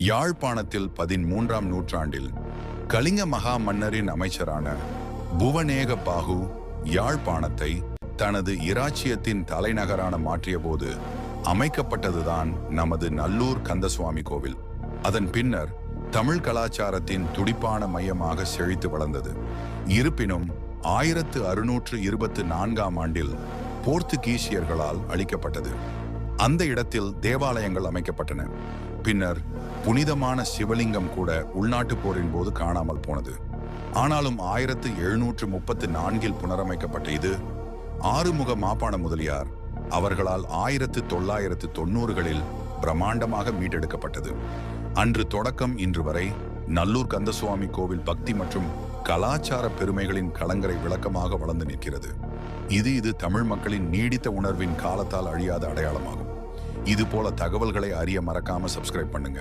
யாழ்ப்பாணத்தில் 13ஆம் நூற்றாண்டில் கலிங்க மகா மன்னரின் அமைச்சரான புவனேக பாகு யாழ்ப்பாணத்தை தனது இராச்சியத்தின் தலைநகரான மாற்றியபோது அமைக்கப்பட்டதுதான் நமது நல்லூர் கந்தசுவாமி கோவில். அதன் பின்னர் தமிழ் கலாச்சாரத்தின் துடிப்பான மையமாக செழித்து வளர்ந்தது. இருப்பினும் 1624ஆம் ஆண்டில் போர்த்துகீசியர்களால் அழிக்கப்பட்டது. அந்த இடத்தில் தேவாலயங்கள் அமைக்கப்பட்டன. பின்னர் புனிதமான சிவலிங்கம் கூட உள்நாட்டு போரின் போது காணாமல் போனது. ஆனாலும் 1734இல் புனரமைக்கப்பட்ட இது ஆறுமுக மாப்பாண முதலியார் அவர்களால் 1990களில் பிரம்மாண்டமாக மீட்டெடுக்கப்பட்டது. அன்று தொடக்கம் இன்று வரை நல்லூர் கந்தசுவாமி கோவில் பக்தி மற்றும் கலாச்சார பெருமைகளின் கலங்கரை விளக்கமாக வளர்ந்து நிற்கிறது. இது தமிழ் மக்களின் நீடித்த உணர்வின் காலத்தால் அழியாத அடையாளமாகும். இது போல தகவல்களை அறிய மறக்காம சப்ஸ்கிரைப் பண்ணுங்க.